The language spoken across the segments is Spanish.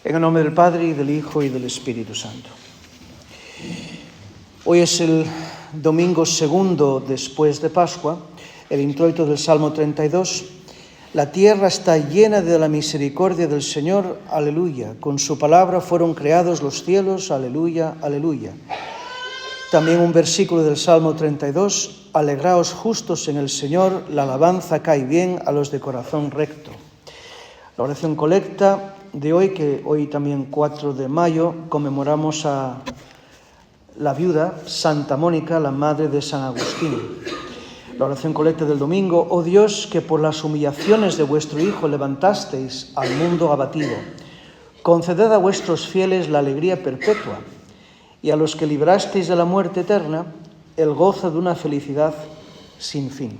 En el nombre del Padre, y del Hijo, y del Espíritu Santo. Hoy es el domingo segundo después de Pascua, el introito del Salmo 32. La tierra está llena de la misericordia del Señor, aleluya. Con su palabra fueron creados los cielos, aleluya, aleluya. También un versículo del Salmo 32, alegraos justos en el Señor, la alabanza cae bien a los de corazón recto. La oración colecta de hoy, que hoy también 4 de mayo, conmemoramos a la viuda Santa Mónica, la madre de San Agustín. La oración colecta del domingo: oh Dios, que por las humillaciones de vuestro Hijo levantasteis al mundo abatido, conceded a vuestros fieles la alegría perpetua, y a los que librasteis de la muerte eterna, el gozo de una felicidad sin fin.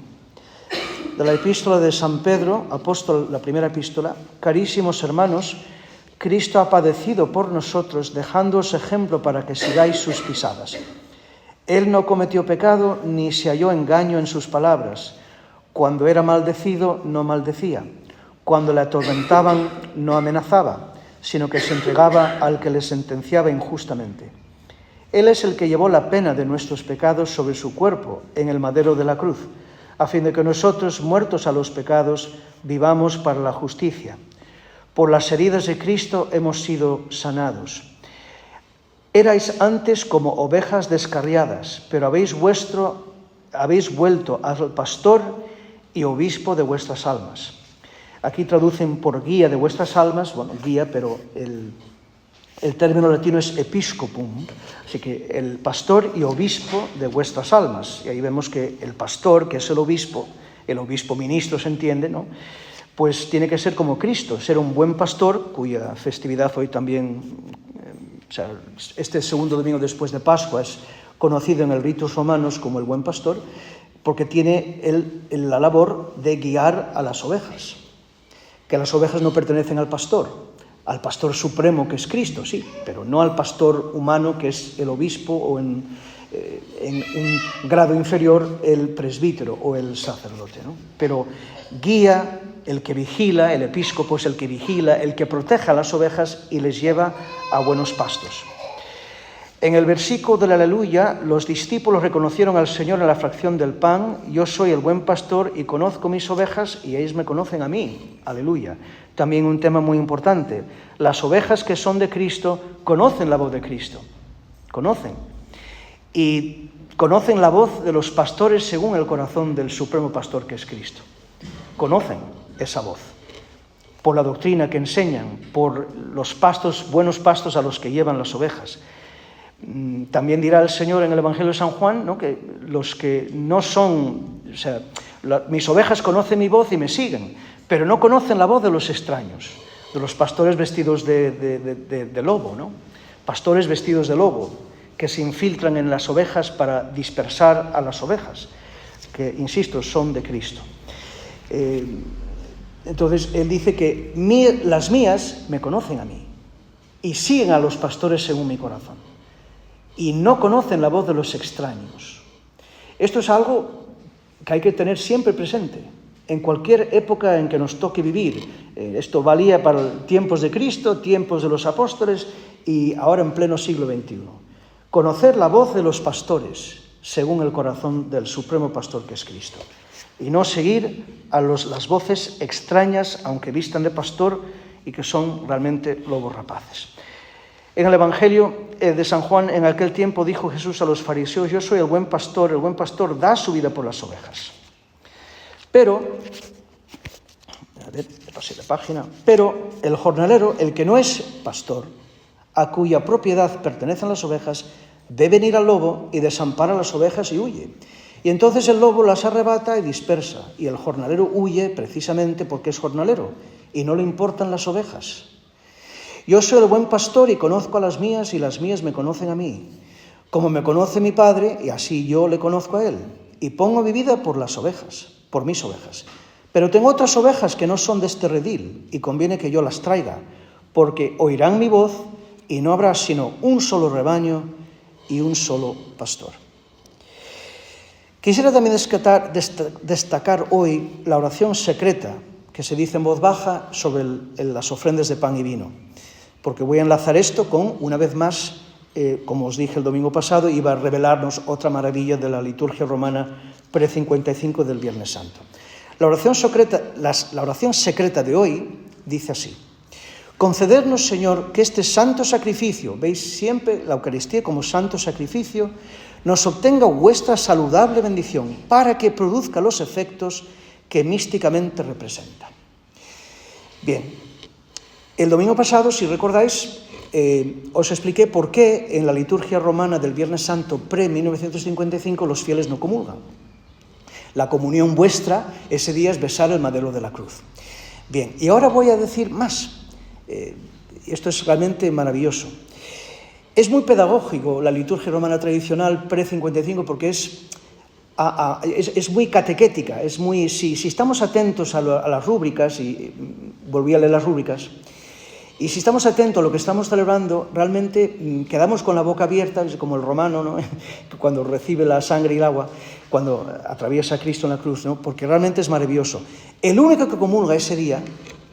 De la epístola de San Pedro, apóstol, la primera epístola: carísimos hermanos, Cristo ha padecido por nosotros, dejándoos ejemplo para que sigáis sus pisadas. Él no cometió pecado, ni se halló engaño en sus palabras. Cuando era maldecido, no maldecía. Cuando le atormentaban, no amenazaba, sino que se entregaba al que le sentenciaba injustamente. Él es el que llevó la pena de nuestros pecados sobre su cuerpo en el madero de la cruz, a fin de que nosotros, muertos a los pecados, vivamos para la justicia. Por las heridas de Cristo hemos sido sanados. Erais antes como ovejas descarriadas, pero habéis vuelto al pastor y obispo de vuestras almas. Aquí traducen por guía de vuestras almas, bueno, guía, pero el término latino es episcopum, así que el pastor y obispo de vuestras almas. Y ahí vemos que el pastor, que es el obispo ministro se entiende, ¿no? Pues tiene que ser como Cristo, ser un buen pastor, cuya festividad hoy también, este segundo domingo después de Pascua, es conocido en el ritos romanos como el buen pastor, porque tiene la labor de guiar a las ovejas, que las ovejas no pertenecen al pastor supremo que es Cristo, sí, pero no al pastor humano que es el obispo o en un grado inferior el presbítero o el sacerdote, ¿no? Pero guía, el que vigila, el episcopo es el que vigila, el que protege a las ovejas y les lleva a buenos pastos. En el versículo del aleluya, los discípulos reconocieron al Señor en la fracción del pan: yo soy el buen pastor y conozco mis ovejas y ellas me conocen a mí. Aleluya. También un tema muy importante: las ovejas que son de Cristo conocen la voz de Cristo. Conocen. Y conocen la voz de los pastores según el corazón del supremo pastor que es Cristo. Conocen esa voz por la doctrina que enseñan, por los pastos, buenos pastos a los que llevan las ovejas. También dirá el Señor en el Evangelio de San Juan, ¿no?, que los que no son, mis ovejas conocen mi voz y me siguen, pero no conocen la voz de los extraños, de los pastores vestidos de lobo, ¿no? Pastores vestidos de lobo, que se infiltran en las ovejas para dispersar a las ovejas, que, insisto, son de Cristo. Entonces, Él dice que las mías me conocen a mí y siguen a los pastores según mi corazón. Y no conocen la voz de los extraños. Esto es algo que hay que tener siempre presente, en cualquier época en que nos toque vivir. Esto valía para tiempos de Cristo, tiempos de los apóstoles y ahora en pleno siglo XXI. Conocer la voz de los pastores según el corazón del supremo pastor que es Cristo. Y no seguir a las voces extrañas, aunque vistan de pastor y que son realmente lobos rapaces. En el Evangelio de San Juan, en aquel tiempo dijo Jesús a los fariseos: yo soy el buen pastor da su vida por las ovejas. Pero el jornalero, el que no es pastor, a cuya propiedad pertenecen las ovejas, ve venir al lobo y desampara las ovejas y huye. Y entonces el lobo las arrebata y dispersa, y el jornalero huye precisamente porque es jornalero y no le importan las ovejas. Yo soy el buen pastor y conozco a las mías y las mías me conocen a mí, como me conoce mi Padre y así yo le conozco a Él, y pongo mi vida por las ovejas, por mis ovejas. Pero tengo otras ovejas que no son de este redil y conviene que yo las traiga, porque oirán mi voz y no habrá sino un solo rebaño y un solo pastor. Quisiera también destacar hoy la oración secreta que se dice en voz baja sobre las ofrendas de pan y vino. porque voy a enlazar esto con, una vez más, como os dije el domingo pasado, iba a revelarnos otra maravilla de la liturgia romana pre-55 del Viernes Santo. La oración secreta de hoy dice así: concedernos, Señor, que este santo sacrificio, veis siempre la Eucaristía como santo sacrificio, nos obtenga vuestra saludable bendición para que produzca los efectos que místicamente representa. Bien, el domingo pasado, si recordáis, os expliqué por qué en la liturgia romana del Viernes Santo pre-1955 los fieles no comulgan. La comunión vuestra ese día es besar el madero de la cruz. Bien, y ahora voy a decir más. Esto es realmente maravilloso. Es muy pedagógico la liturgia romana tradicional pre-55 porque es muy catequética, es muy, si estamos atentos a las rúbricas, y volví a leer las rúbricas, y si estamos atentos a lo que estamos celebrando, realmente quedamos con la boca abierta, como el romano, ¿no? Cuando recibe la sangre y el agua, cuando atraviesa a Cristo en la cruz, ¿no? Porque realmente es maravilloso. El único que comulga ese día,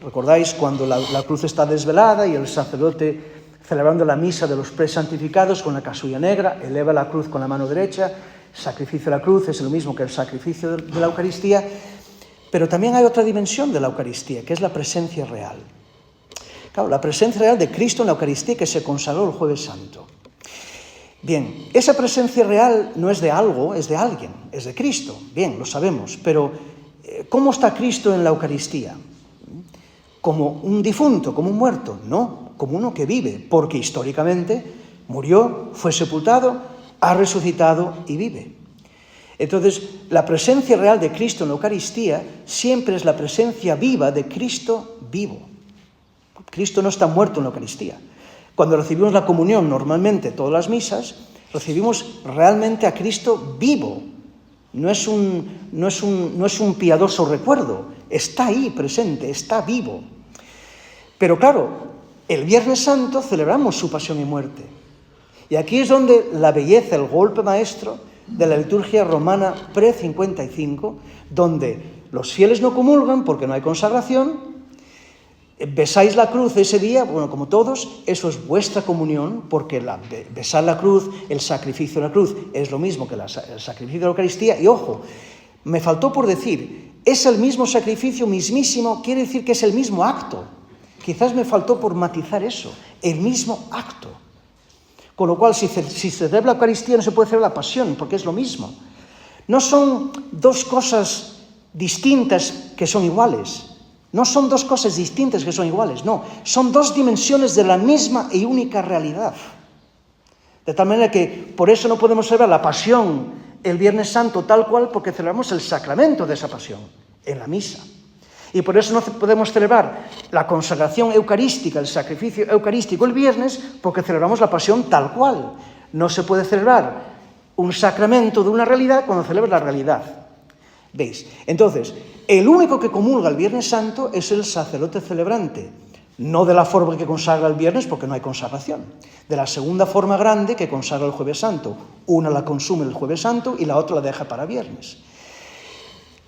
recordáis cuando la cruz está desvelada y el sacerdote, celebrando la misa de los presantificados con la casulla negra, eleva la cruz con la mano derecha, sacrificio de la cruz es lo mismo que el sacrificio de la Eucaristía, pero también hay otra dimensión de la Eucaristía, que es la presencia real. Claro, la presencia real de Cristo en la Eucaristía que se consagró el Jueves Santo. Bien, esa presencia real no es de algo, es de alguien, es de Cristo. Bien, lo sabemos, pero ¿cómo está Cristo en la Eucaristía? ¿Como un difunto, como un muerto? No, como uno que vive, porque históricamente murió, fue sepultado, ha resucitado y vive. Entonces, la presencia real de Cristo en la Eucaristía siempre es la presencia viva de Cristo vivo. Cristo no está muerto en la Eucaristía. Cuando recibimos la comunión, normalmente, todas las misas, recibimos realmente a Cristo vivo. No es un piadoso recuerdo, está ahí presente, está vivo. Pero claro, el Viernes Santo celebramos su pasión y muerte. Y aquí es donde la belleza, el golpe maestro de la liturgia romana pre-55, donde los fieles no comulgan porque no hay consagración. Besáis la cruz ese día, bueno, como todos, eso es vuestra comunión, porque besar la cruz, el sacrificio de la cruz, es lo mismo que el sacrificio de la Eucaristía. Y ojo, me faltó por decir, es el mismo sacrificio, mismísimo, quiere decir que es el mismo acto. Quizás me faltó por matizar eso, el mismo acto. Con lo cual, si se celebra la Eucaristía, no se puede celebrar la pasión, porque es lo mismo. No son dos cosas distintas que son iguales. No son dos cosas distintas que son iguales, no. Son dos dimensiones de la misma y única realidad. De tal manera que por eso no podemos celebrar la pasión el Viernes Santo tal cual, porque celebramos el sacramento de esa pasión en la misa. Y por eso no podemos celebrar la consagración eucarística, el sacrificio eucarístico el viernes, porque celebramos la pasión tal cual. No se puede celebrar un sacramento de una realidad cuando celebra la realidad. ¿Veis? Entonces, el único que comulga el Viernes Santo es el sacerdote celebrante. No de la forma que consagra el viernes, porque no hay consagración. De la segunda forma grande que consagra el Jueves Santo. Una la consume el Jueves Santo y la otra la deja para viernes.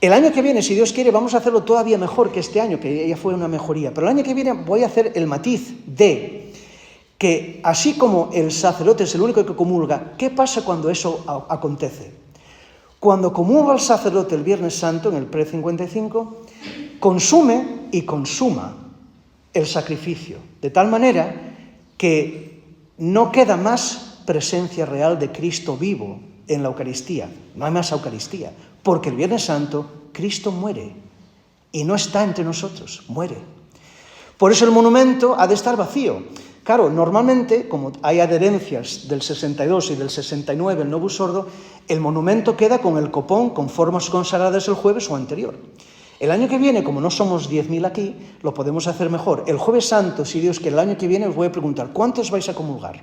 El año que viene, si Dios quiere, vamos a hacerlo todavía mejor que este año, que ya fue una mejoría. Pero el año que viene voy a hacer el matiz de que, así como el sacerdote es el único que comulga, ¿qué pasa cuando eso acontece? Cuando comulga el sacerdote el Viernes Santo, en el pre-55, consume y consuma el sacrificio, de tal manera que no queda más presencia real de Cristo vivo en la Eucaristía. No hay más Eucaristía, porque el Viernes Santo Cristo muere y no está entre nosotros, muere. Por eso el monumento ha de estar vacío. Claro, normalmente, como hay adherencias del 62 y del 69, el Novus Ordo, el monumento queda con el copón con formas consagradas el jueves o anterior. El año que viene, como no somos 10.000 aquí, lo podemos hacer mejor. El Jueves Santo, si Dios quiere, el año que viene os voy a preguntar, ¿cuántos vais a comulgar?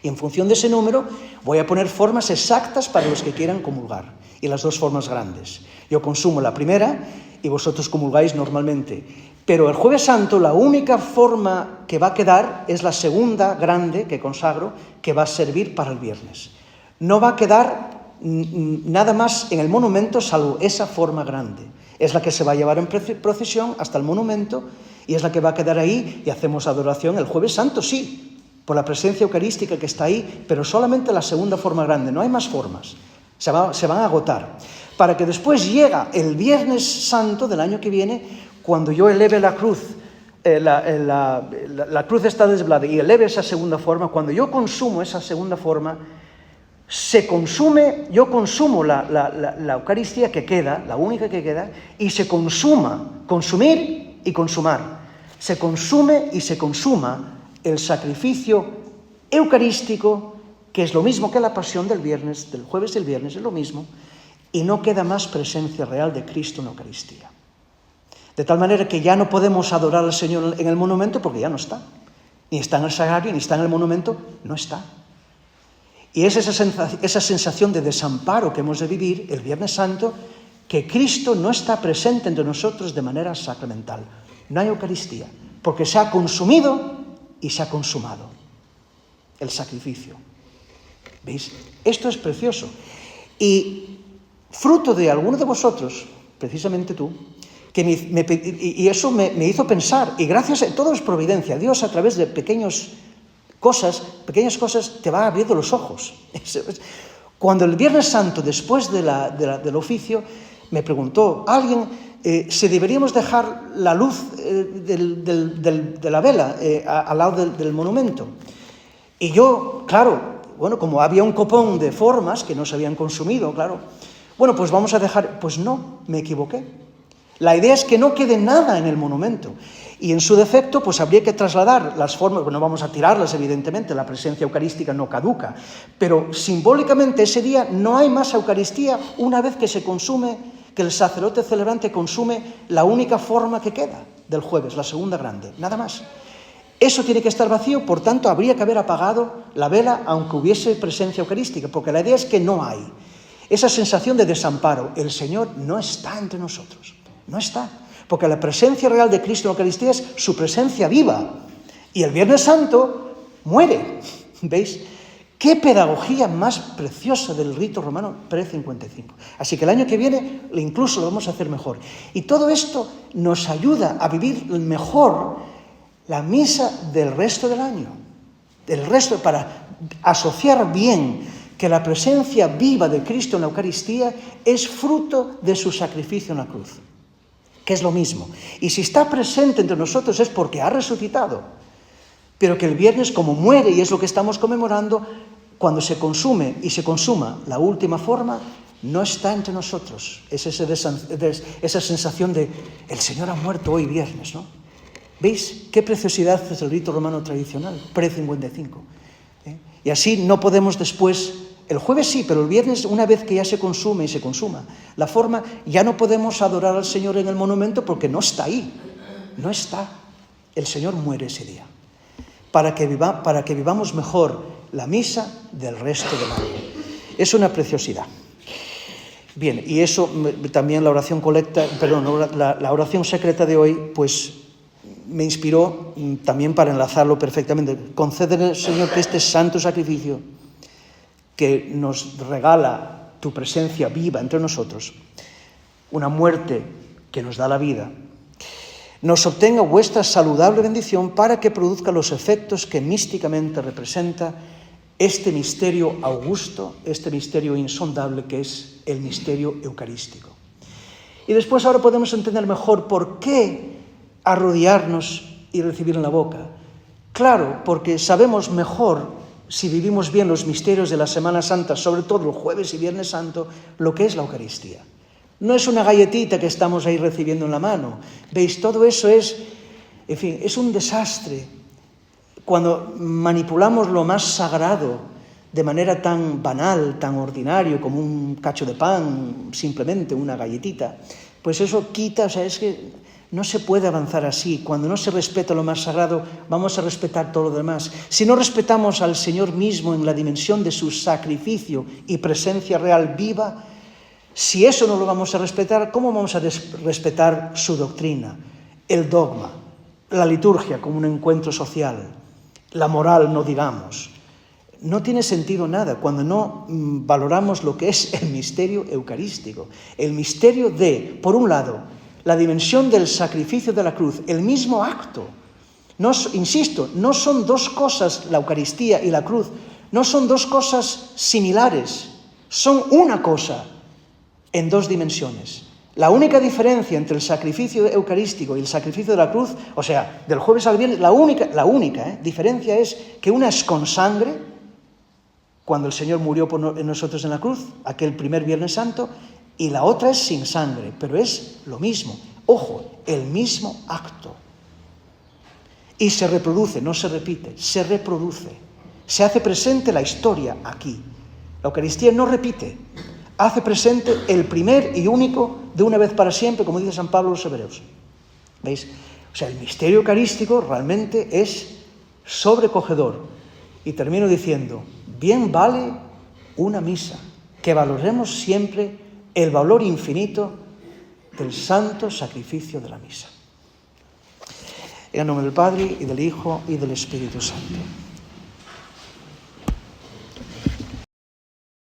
Y en función de ese número voy a poner formas exactas para los que quieran comulgar. Y las dos formas grandes. Yo consumo la primera y vosotros comulgáis normalmente. Pero el Jueves Santo, la única forma que va a quedar es la segunda grande que consagro, que va a servir para el viernes. No va a quedar nada más en el monumento salvo esa forma grande. Es la que se va a llevar en procesión hasta el monumento y es la que va a quedar ahí y hacemos adoración el Jueves Santo, sí, por la presencia eucarística que está ahí, pero solamente la segunda forma grande, no hay más formas, se van a agotar. Para que después llega el Viernes Santo del año que viene, cuando yo eleve la cruz, la cruz está desvelada y eleve esa segunda forma, cuando yo consumo esa segunda forma, yo consumo la Eucaristía que queda, la única que queda, y se consuma, consumir y consumar. Se consume y se consuma el sacrificio eucarístico, que es lo mismo que la pasión del viernes, del jueves y el viernes, es lo mismo, y no queda más presencia real de Cristo en la Eucaristía. De tal manera que ya no podemos adorar al Señor en el monumento porque ya no está. Ni está en el sagrario, ni está en el monumento, no está. Y es esa sensación de desamparo que hemos de vivir el Viernes Santo, que Cristo no está presente entre nosotros de manera sacramental. No hay Eucaristía, porque se ha consumido y se ha consumado el sacrificio. ¿Veis? Esto es precioso. Y fruto de alguno de vosotros, precisamente tú, y eso me hizo pensar, y gracias a todo es providencia, Dios a través de pequeñas cosas te va abriendo los ojos. Cuando el Viernes Santo, después del oficio, me preguntó alguien si deberíamos dejar la luz de la vela al lado del monumento. Y yo, claro, bueno, como había un copón de formas que no se habían consumido, claro, bueno, pues vamos a dejar, pues no, me equivoqué. La idea es que no quede nada en el monumento. Y en su defecto, pues habría que trasladar las formas, no vamos a tirarlas, evidentemente, la presencia eucarística no caduca, pero simbólicamente ese día no hay más Eucaristía una vez que se consume, que el sacerdote celebrante consume la única forma que queda del jueves, la segunda grande, nada más. Eso tiene que estar vacío, por tanto, habría que haber apagado la vela aunque hubiese presencia eucarística, porque la idea es que no hay. Esa sensación de desamparo, el Señor no está entre nosotros, no está. Porque la presencia real de Cristo en la Eucaristía es su presencia viva. Y el Viernes Santo muere. ¿Veis? ¿Qué pedagogía más preciosa del rito romano pre-55? Así que el año que viene incluso lo vamos a hacer mejor. Y todo esto nos ayuda a vivir mejor la misa del resto del año. Para asociar bien que la presencia viva de Cristo en la Eucaristía es fruto de su sacrificio en la cruz, que es lo mismo. Y si está presente entre nosotros es porque ha resucitado. Pero que el viernes, como muere y es lo que estamos conmemorando, cuando se consume y se consuma la última forma, no está entre nosotros. Es esa sensación de, el Señor ha muerto hoy viernes, ¿no? ¿Veis qué preciosidad es el rito romano tradicional, pre-55? Y así no podemos después, el jueves sí, pero el viernes, una vez que ya se consume y se consuma la forma, ya no podemos adorar al Señor en el monumento porque no está ahí, no está. El Señor muere ese día, para que vivamos mejor la misa del resto del año. Es una preciosidad. Bien, y eso también la oración la oración secreta de hoy, pues me inspiró también para enlazarlo perfectamente. Concédele, Señor, que este santo sacrificio que nos regala tu presencia viva entre nosotros, una muerte que nos da la vida, nos obtenga vuestra saludable bendición para que produzca los efectos que místicamente representa este misterio augusto, este misterio insondable que es el misterio eucarístico. Y después ahora podemos entender mejor por qué arrodillarnos y recibir en la boca. Claro, porque sabemos mejor, si vivimos bien los misterios de la Semana Santa, sobre todo el Jueves y Viernes Santo, lo que es la Eucaristía. No es una galletita que estamos ahí recibiendo en la mano. ¿Veis? Todo eso es un desastre. Cuando manipulamos lo más sagrado de manera tan banal, tan ordinario, como un cacho de pan, simplemente una galletita, pues eso quita, es que no se puede avanzar así. Cuando no se respeta lo más sagrado, vamos a respetar todo lo demás. Si no respetamos al Señor mismo en la dimensión de su sacrificio y presencia real viva, si eso no lo vamos a respetar, ¿cómo vamos a respetar su doctrina, el dogma, la liturgia como un encuentro social, la moral, no digamos, no tiene sentido nada cuando no valoramos lo que es el misterio eucarístico. El misterio de, por un lado, la dimensión del sacrificio de la cruz, el mismo acto. No, insisto, no son dos cosas, la Eucaristía y la cruz, no son dos cosas similares, son una cosa en dos dimensiones. La única diferencia entre el sacrificio eucarístico y el sacrificio de la cruz, o sea, del jueves al viernes, la única diferencia es que una es con sangre, cuando el Señor murió por nosotros en la cruz, aquel primer Viernes Santo, y la otra es sin sangre, pero es lo mismo. Ojo, el mismo acto. Y se reproduce, no se repite, se reproduce. Se hace presente la historia aquí. La Eucaristía no repite, hace presente el primer y único de una vez para siempre, como dice San Pablo a los Hebreos. ¿Veis? O sea, el misterio eucarístico realmente es sobrecogedor. Y termino diciendo, bien vale una misa, que valoremos siempre el valor infinito del santo sacrificio de la misa. En el nombre del Padre, y del Hijo, y del Espíritu Santo.